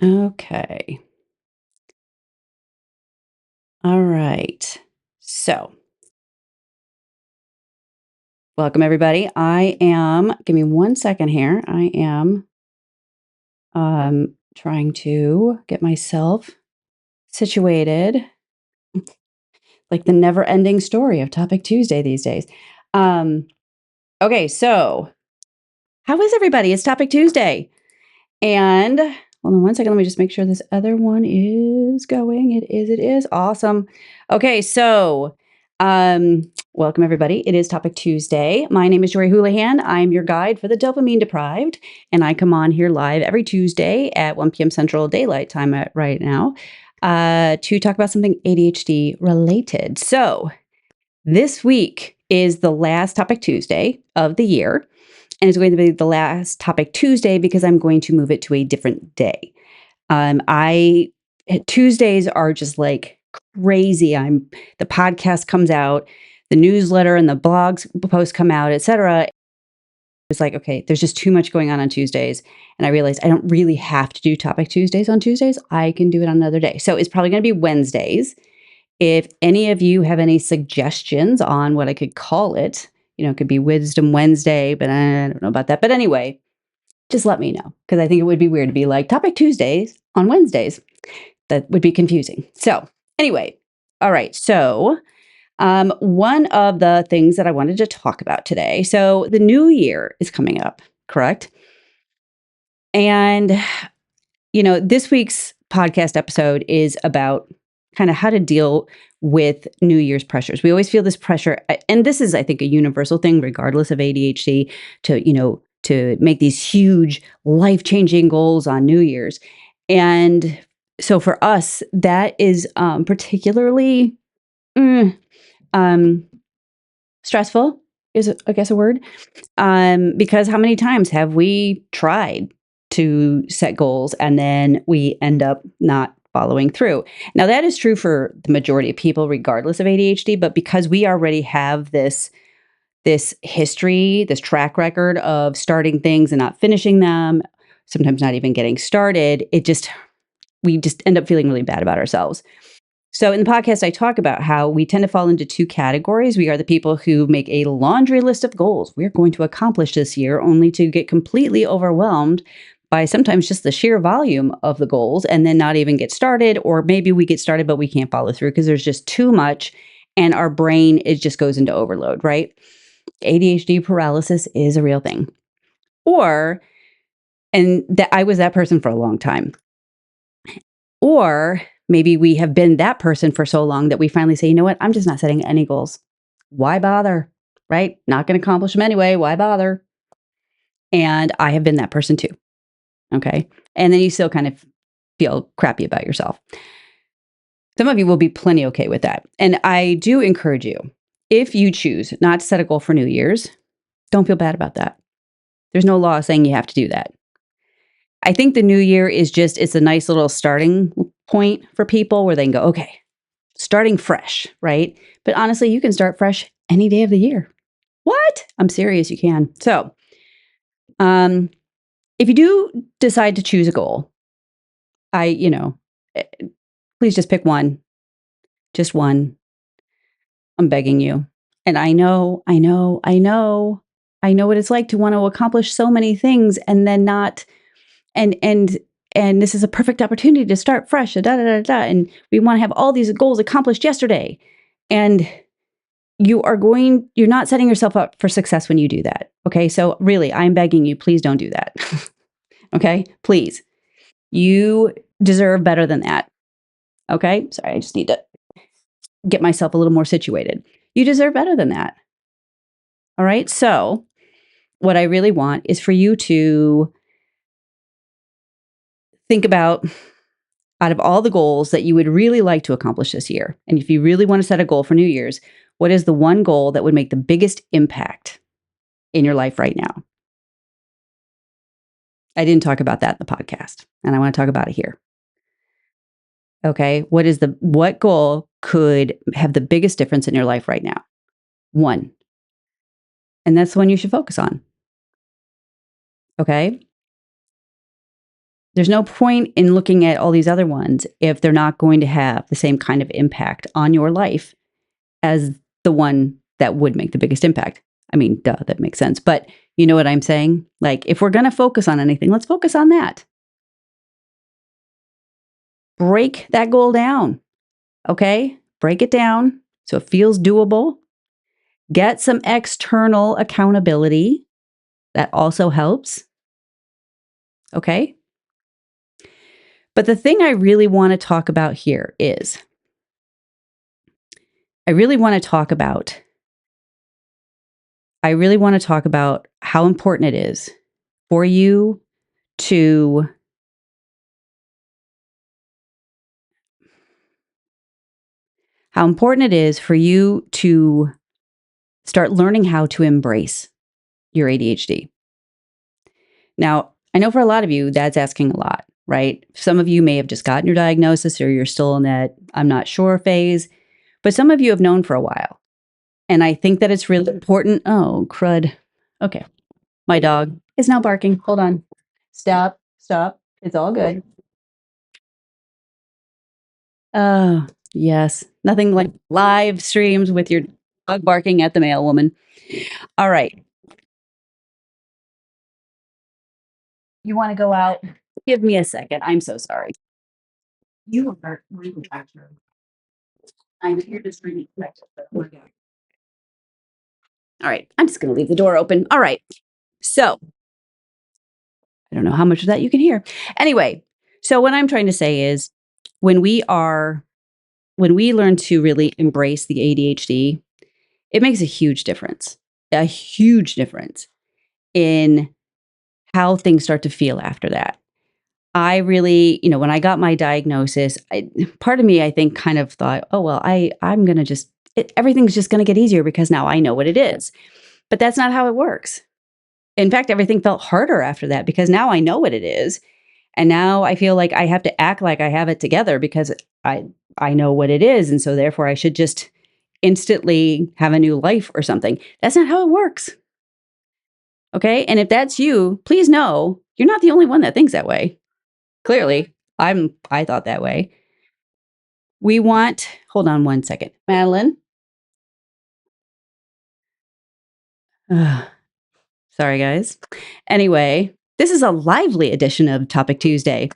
Okay. All right. So, welcome everybody. Give me one second here. I am trying to get myself situated, like the never-ending story of Topic Tuesday these days. Um, okay, so how is everybody? It's Topic Tuesday. And hold on one second. Let me just make sure this other one is going. It is. Awesome. Okay, so welcome everybody. It is Topic Tuesday. My name is Jorie Houlihan. I'm your guide for the dopamine deprived, and I come on here live every Tuesday at 1 p.m. Central Daylight Time at right now to talk about something ADHD related. So this week is the last Topic Tuesday of the year. And it's going to be the last Topic Tuesday because I'm going to move it to a different day. I Tuesdays are just like crazy. The podcast comes out, the newsletter and the blogs posts come out, etc. It's like, okay, there's just too much going on Tuesdays. And I realized I don't really have to do Topic Tuesdays on Tuesdays. I can do it on another day. So it's probably going to be Wednesdays. If any of you have any suggestions on what I could call it, it could be Wisdom Wednesday, but I don't know about that. But anyway, just let me know because I think it would be weird to be like Topic Tuesdays on Wednesdays. That would be confusing. So, anyway, all right. So, one of the things that I wanted to talk about today. So, the new year is coming up, correct? And this week's podcast episode is about kind of how to deal with New Year's pressures. We always feel this pressure, and this is, I think, a universal thing, regardless of ADHD, to make these huge life-changing goals on New Year's. And so for us, that is particularly mm, um, stressful, is I guess a word. Because how many times have we tried to set goals and then we end up not following through? Now, that is true for the majority of people, regardless of ADHD, but because we already have this history, this track record of starting things and not finishing them, sometimes not even getting started, we just end up feeling really bad about ourselves. So in the podcast, I talk about how we tend to fall into two categories. We are the people who make a laundry list of goals we're going to accomplish this year, only to get completely overwhelmed by sometimes just the sheer volume of the goals and then not even get started. Or maybe we get started, but we can't follow through because there's just too much and our brain, it just goes into overload, right? ADHD paralysis is a real thing. And that I was that person for a long time. Or maybe we have been that person for so long that we finally say, you know what? I'm just not setting any goals. Why bother? Right? Not going to accomplish them anyway. Why bother? And I have been that person too. Okay. And then you still kind of feel crappy about yourself. Some of you will be plenty okay with that. And I do encourage you, if you choose not to set a goal for New Year's, don't feel bad about that. There's no law saying you have to do that. I think the new year it's a nice little starting point for people where they can go, okay, starting fresh, right? But honestly, you can start fresh any day of the year. What? I'm serious, you can. So, if you do decide to choose a goal, eh, please just pick one, just one. I'm begging you. And I know what it's like to want to accomplish so many things and then not and and and this is a perfect opportunity to start fresh, and we want to have all these goals accomplished yesterday. And you're not setting yourself up for success when you do that. Okay? So really, I'm begging you, please don't do that. Okay? Please. You deserve better than that. Okay? Sorry, I just need to get myself a little more situated. You deserve better than that. All right? So, what I really want is for you to think about, out of all the goals that you would really like to accomplish this year, and if you really want to set a goal for New Year's, what is the one goal that would make the biggest impact in your life right now? I didn't talk about that in the podcast, and I want to talk about it here. Okay. What goal could have the biggest difference in your life right now? One. And that's the one you should focus on. Okay. There's no point in looking at all these other ones if they're not going to have the same kind of impact on your life as the one that would make the biggest impact. I mean, duh, that makes sense. But you know what I'm saying? Like, if we're going to focus on anything, let's focus on that. Break that goal down. Okay? Break it down so it feels doable. Get some external accountability. That also helps. Okay? But the thing I really want to talk about here is I really want to talk about how important it is for you to start learning how to embrace your ADHD. Now, I know for a lot of you, that's asking a lot, right? Some of you may have just gotten your diagnosis or you're still in that I'm not sure phase, but some of you have known for a while. And I think that it's really important. Oh, crud. Okay. My dog is now barking. Hold on. Stop. It's all good. Oh, yes. Nothing like live streams with your dog barking at the mail woman. All right. You want to go out? Give me a second. I'm so sorry. You are really accurate. I'm here to really correct it. All right. I'm just going to leave the door open. All right. So I don't know how much of that you can hear. Anyway, so what I'm trying to say is when we learn to really embrace the ADHD, it makes a huge difference in how things start to feel after that. I really, when I got my diagnosis, part of me, I think, kind of thought, oh, well, I'm going to everything's just going to get easier because now I know what it is. But that's not how it works. In fact, everything felt harder after that because now I know what it is. And now I feel like I have to act like I have it together because I know what it is. And so therefore I should just instantly have a new life or something. That's not how it works. Okay? And if that's you, please know you're not the only one that thinks that way. Clearly, I thought that way. Hold on one second. Madeline. Sorry, guys. Anyway, this is a lively edition of Topic Tuesday.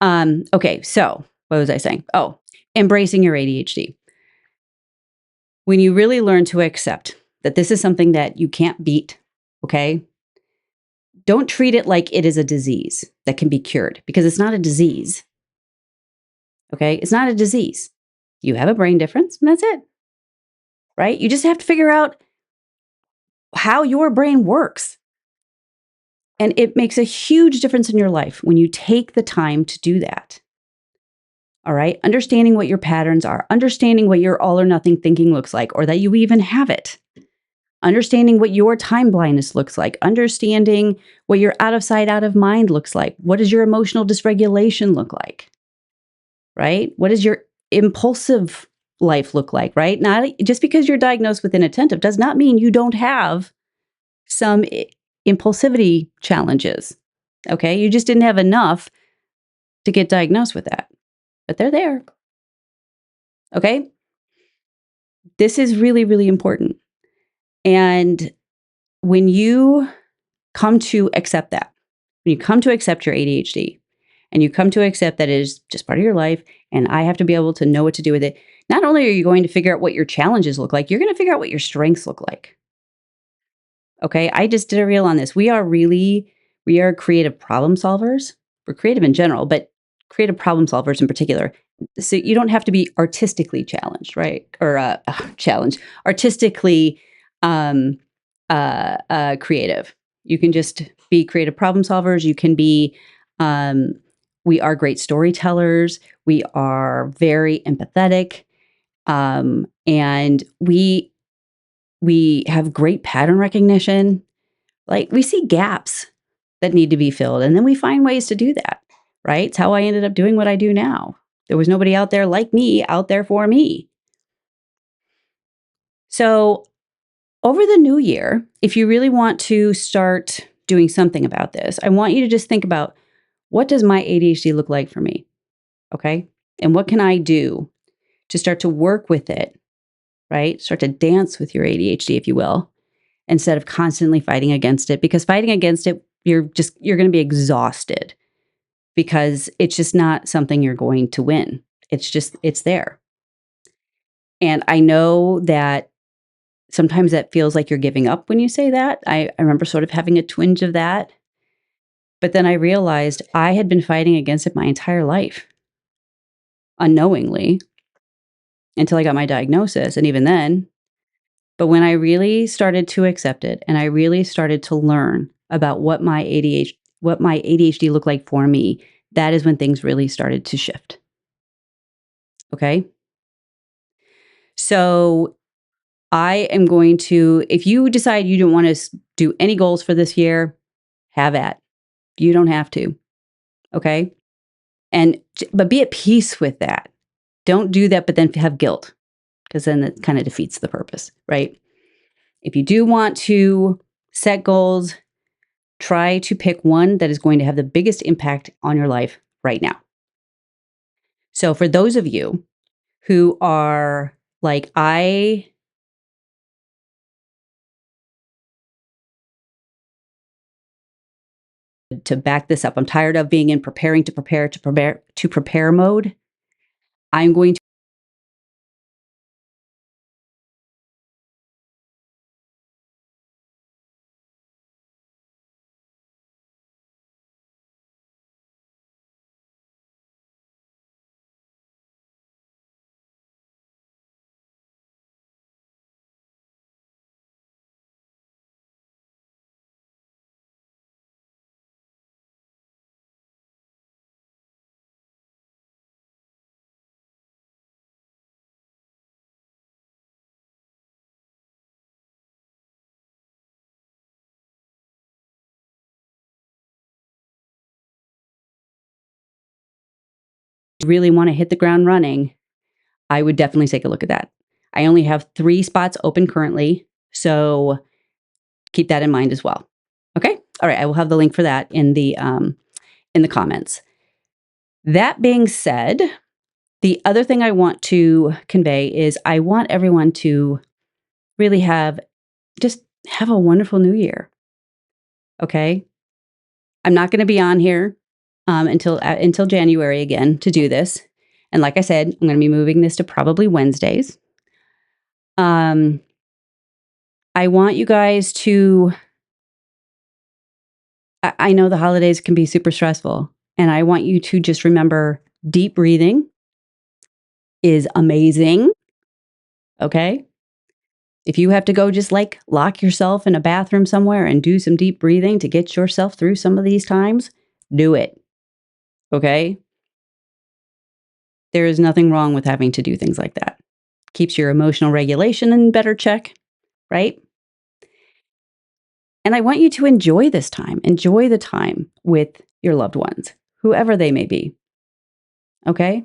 Okay, so what was I saying? Oh, embracing your ADHD. When you really learn to accept that this is something that you can't beat, okay? Don't treat it like it is a disease that can be cured because it's not a disease. Okay? It's not a disease. You have a brain difference and that's it. Right? You just have to figure out how your brain works. And it makes a huge difference in your life when you take the time to do that. All right? Understanding what your patterns are, understanding what your all or nothing thinking looks like, or that you even have it. Understanding what your time blindness looks like, understanding what your out of sight, out of mind looks like. What does your emotional dysregulation look like? Right? What does your impulsive life look like? Right? Not just because you're diagnosed with inattentive does not mean you don't have some impulsivity challenges. Okay? You just didn't have enough to get diagnosed with that, but they're there. Okay? This is really, really important. And when you come to accept that, when you come to accept your ADHD and you come to accept that it is just part of your life and I have to be able to know what to do with it, not only are you going to figure out what your challenges look like, you're going to figure out what your strengths look like. Okay. I just did a reel on this. We are creative problem solvers. We're creative in general, but creative problem solvers in particular. So you don't have to be artistically challenged, right? Or artistically creative. You can just be creative problem solvers. You can be, we are great storytellers. We are very empathetic. And we have great pattern recognition. Like we see gaps that need to be filled. And then we find ways to do that, right? It's how I ended up doing what I do now. There was nobody out there like me out there for me. So over the new year, if you really want to start doing something about this, I want you to just think about what does my ADHD look like for me? Okay. And what can I do to start to work with it, right? Start to dance with your ADHD, if you will, instead of constantly fighting against it. Because fighting against it, you're going to be exhausted because it's just not something you're going to win. It's there. And I know that sometimes that feels like you're giving up when you say that. I remember sort of having a twinge of that. But then I realized I had been fighting against it my entire life, unknowingly, until I got my diagnosis. And even then, but when I really started to accept it and I really started to learn about what my ADHD looked like for me, that is when things really started to shift. Okay? So I am going to, if you decide you don't want to do any goals for this year, have at. You don't have to. Okay? But be at peace with that. Don't do that, but then have guilt, because then it kind of defeats the purpose, right? If you do want to set goals, try to pick one that is going to have the biggest impact on your life right now. So for those of you who are like, to back this up, I'm tired of being in prepare mode. I'm going to really want to hit the ground running. I would definitely take a look at that. I only have 3 spots open currently, so keep that in mind as well. Okay? All right, I will have the link for that in the comments. That being said, the other thing I want to convey is I want everyone to really have a wonderful new year. Okay? I'm not going to be on here until January again to do this. And like I said, I'm going to be moving this to probably Wednesdays. I want you guys to, I know the holidays can be super stressful, and I want you to just remember deep breathing is amazing. Okay? If you have to go just like lock yourself in a bathroom somewhere and do some deep breathing to get yourself through some of these times, do it. Okay? There is nothing wrong with having to do things like that. Keeps your emotional regulation in better check, right? And I want you to enjoy this time. Enjoy the time with your loved ones, whoever they may be. Okay?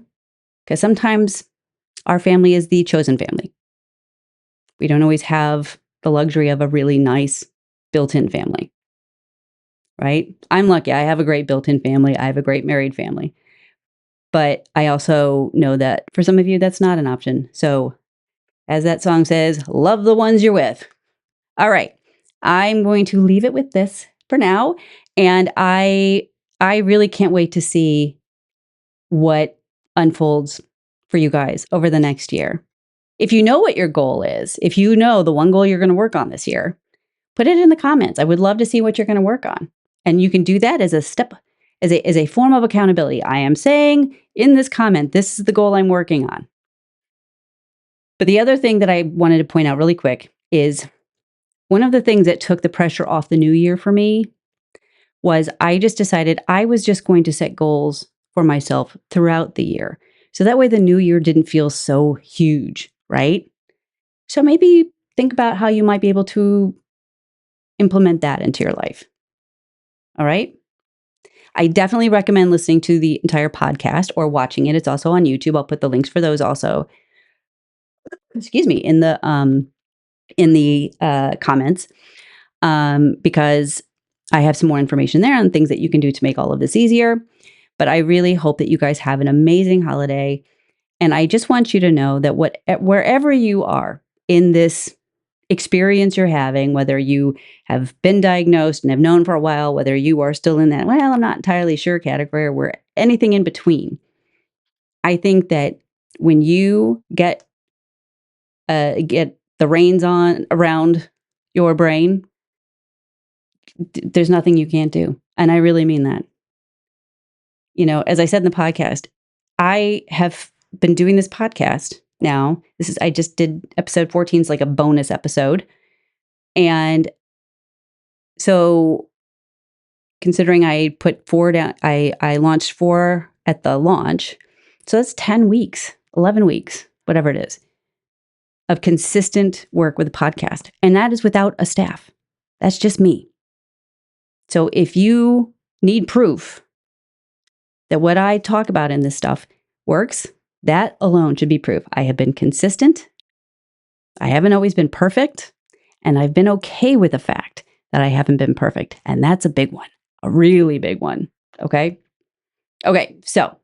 Because sometimes our family is the chosen family. We don't always have the luxury of a really nice built-in family, right? I'm lucky. I have a great built-in family. I have a great married family. But I also know that for some of you, that's not an option. So, as that song says, love the ones you're with. All right. I'm going to leave it with this for now. And I really can't wait to see what unfolds for you guys over the next year. If you know what your goal is, if you know the one goal you're going to work on this year, put it in the comments. I would love to see what you're going to work on. And you can do that as a step, as a form of accountability. I am saying in this comment, this is the goal I'm working on. But the other thing that I wanted to point out really quick is one of the things that took the pressure off the new year for me was I just decided I was just going to set goals for myself throughout the year. So that way the new year didn't feel so huge, right? So maybe think about how you might be able to implement that into your life. All right? I definitely recommend listening to the entire podcast or watching it. It's also on YouTube. I'll put the links for those also. Excuse me, in the comments, because I have some more information there on things that you can do to make all of this easier. But I really hope that you guys have an amazing holiday. And I just want you to know that wherever you are in this experience you're having, whether you have been diagnosed and have known for a while, whether you are still in that, well, I'm not entirely sure category, or where anything in between, I think that when you get the reins on around your brain, there's nothing you can't do. And I really mean that. As I said in the podcast, I have been doing this podcast now. I just did episode 14 is like a bonus episode. And so considering I put 4 down, I launched 4 at the launch. So that's 10 weeks, 11 weeks, whatever it is, of consistent work with a podcast. And that is without a staff. That's just me. So if you need proof that what I talk about in this stuff works, that alone should be proof. I have been consistent. I haven't always been perfect. And I've been okay with the fact that I haven't been perfect. And that's a big one, a really big one. Okay. Okay. So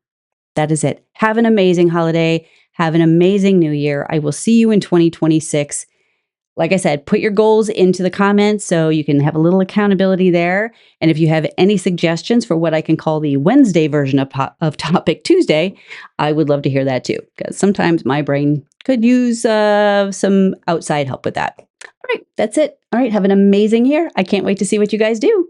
that is it. Have an amazing holiday. Have an amazing new year. I will see you in 2026. Like I said, put your goals into the comments so you can have a little accountability there. And if you have any suggestions for what I can call the Wednesday version of Topic Tuesday, I would love to hear that too, because sometimes my brain could use some outside help with that. All right, that's it. All right, have an amazing year. I can't wait to see what you guys do.